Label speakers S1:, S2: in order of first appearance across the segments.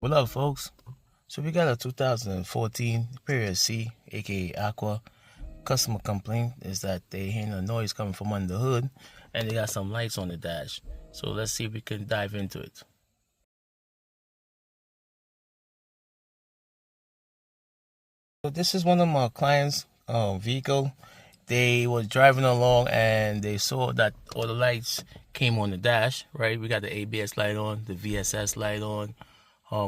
S1: What up, folks? So we got a 2014 Period C, aka Aqua. Customer complaint is that they hearing a noise coming from under the hood, and they got some lights on the dash. So let's see if we can dive into it. So this is one of my clients' vehicle. They was driving along and they saw that all the lights came on the dash. Right, we got the ABS light on, the VSS light on.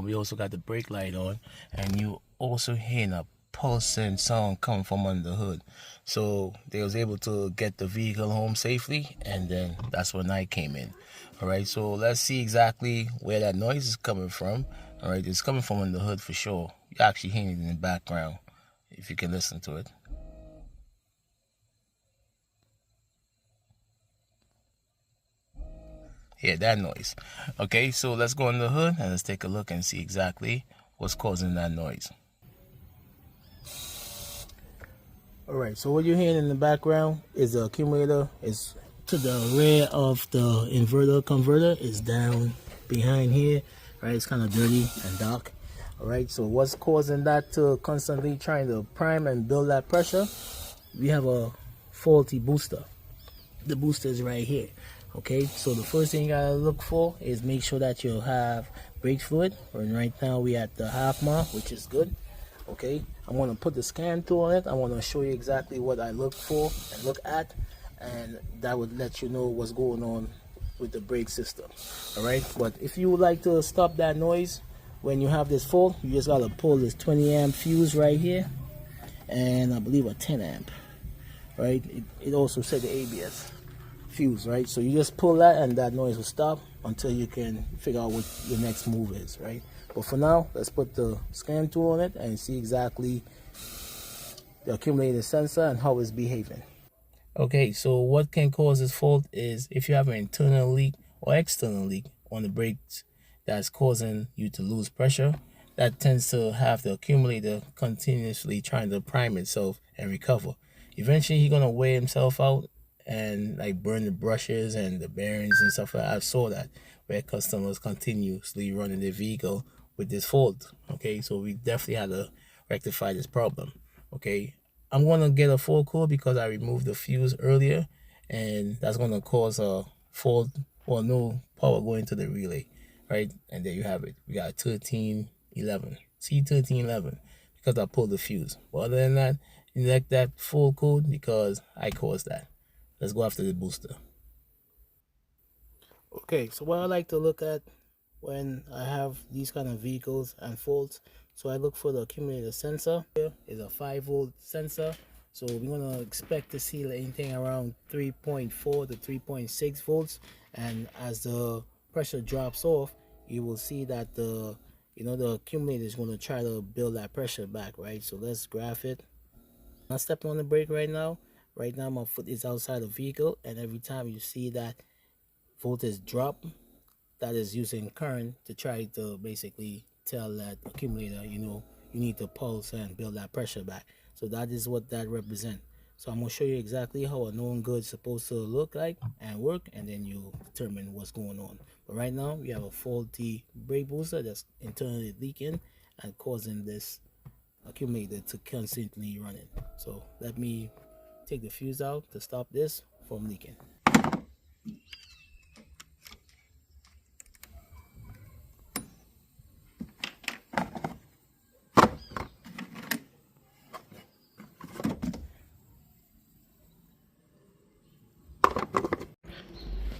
S1: We also got the brake light on, and you also hearing a pulsing sound coming from under the hood. So they was able to get the vehicle home safely, and then that's when I came in. All right, so let's see exactly where that noise is coming from. All right, it's coming from under the hood for sure. You're actually hearing it in the background if you can listen to it. Hear that noise. Okay, so let's go in the hood and let's take a look and see exactly what's causing that noise. Alright, so what you're hearing in the background is the accumulator is to the rear of the inverter converter, is down behind here. Right, it's kind of dirty and dark. Alright, so what's causing that to constantly trying to prime and build that pressure? We have a faulty booster. The booster is right here. Okay, so the first thing you gotta look for is make sure that you have brake fluid. And right now we at the half mark, which is good. Okay, I'm gonna put the scan tool on it. I want to show you exactly what I look for and look at, and that would let you know what's going on with the brake system. All right, but if you would like to stop that noise when you have this fault, you just gotta pull this 20 amp fuse right here, and I believe a 10 amp. Right, it also said the ABS fuse, right? So you just pull that and that noise will stop until you can figure out what your next move is, right? But for now, let's put the scan tool on it and see exactly the accumulated sensor and how it's behaving. Okay, so what can cause this fault is if you have an internal leak or external leak on the brakes that's causing you to lose pressure. That tends to have the accumulator continuously trying to prime itself and recover. Eventually, he's gonna wear himself out and like burn the brushes and the bearings and stuff like that. I saw that where customers continuously running their vehicle with this fault. Okay, so we definitely had to rectify this problem. Okay, I'm gonna get a full code because I removed the fuse earlier, and that's gonna cause a fault or no power going to the relay, right? And there you have it. We got 1311 C1311 because I pulled the fuse. But other than that, elect that full code because I caused that. Let's go after the booster. Okay, so what I like to look at when I have these kind of vehicles and faults, so I look for the accumulator sensor. Here is a 5-volt sensor, so we're gonna expect to see anything around 3.4 to 3.6 volts. And as the pressure drops off, you will see that the accumulator is going to try to build that pressure back, right? So let's graph it. I'm not stepping on the brake right now. Right now my foot is outside the vehicle, and every time you see that voltage drop, that is using current to try to basically tell that accumulator, you need to pulse and build that pressure back. So that is what that represents. So I'm going to show you exactly how a known good is supposed to look like and work, and then you determine what's going on. But right now we have a faulty brake booster that's internally leaking and causing this accumulator to constantly run it. So let me take the fuse out to stop this from leaking.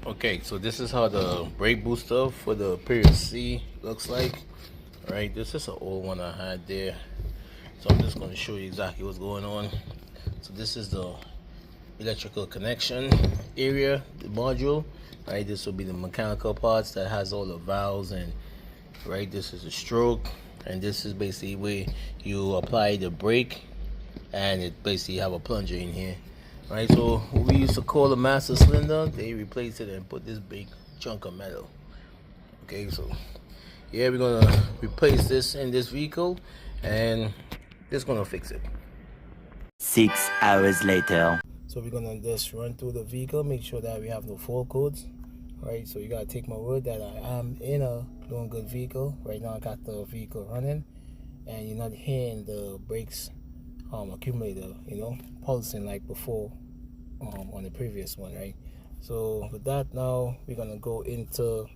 S1: Okay, so this is how the brake booster for the Period C looks like. All right, this is an old one I had there, so I'm just going to show you exactly what's going on. So this is the electrical connection area, the module. Right, this will be the mechanical parts that has all the valves, and right, this is a stroke, and this is basically where you apply the brake, and it basically have a plunger in here. Right, so what we used to call the master cylinder, they replaced it and put this big chunk of metal. Okay, so yeah, we're gonna replace this in this vehicle, and this gonna fix it.
S2: 6 hours later.
S1: So we're gonna just run through the vehicle, make sure that we have no fault codes. Right, so you gotta take my word that I am in a doing good vehicle. Right now I got the vehicle running, and you're not hearing the brakes accumulator, pulsing like before on the previous one, right? So with that, now we're gonna go into,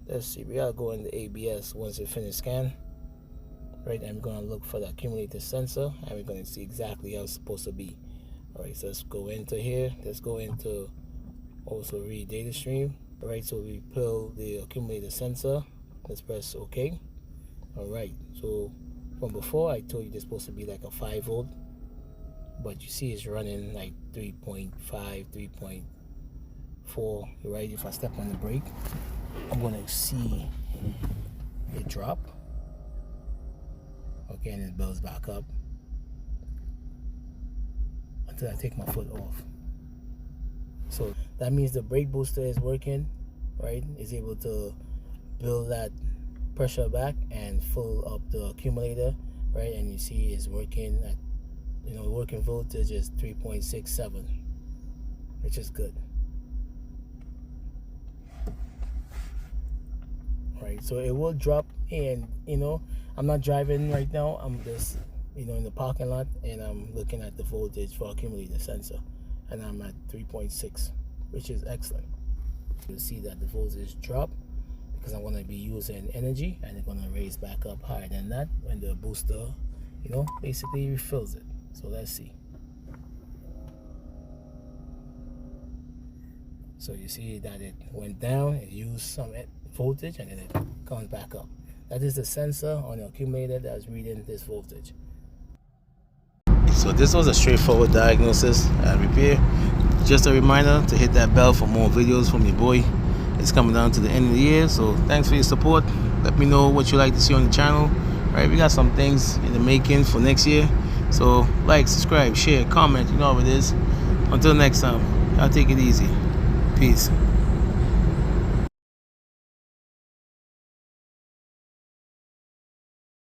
S1: let's see, we gotta go into ABS once it finish scan, right? And we're gonna look for the accumulator sensor, and we're gonna see exactly how it's supposed to be. All right, so let's go into here. Let's go into also read data stream. All right, so we pull the accumulator sensor. Let's press OK. All right, so from before I told you this supposed to be like a 5 volt, but you see it's running like 3.5, 3.4. Right, if I step on the brake, I'm gonna see it drop. Okay, and it builds back up until I take my foot off. So that means the brake booster is working, right? It's able to build that pressure back and fill up the accumulator, right? And you see it's working at, working voltage is 3.67, which is good. Right, so it will drop, and I'm not driving right now. I'm just in the parking lot, and I'm looking at the voltage for accumulator sensor, and I'm at 3.6, which is excellent. You'll see that the voltage drop because I'm going to be using energy, and it's going to raise back up higher than that when the booster basically refills it. So let's see. So you see that it went down, it used some voltage, and then it comes back up. That is the sensor on the accumulator that's reading this voltage. So this was a straightforward diagnosis and repair. Just a reminder to hit that bell for more videos from your boy. It's coming down to the end of the year, so thanks for your support. Let me know what you like to see on the channel. Right, we got some things in the making for next year. So like, subscribe, share, comment, you know how it is. Until next time, y'all take it easy. Peace.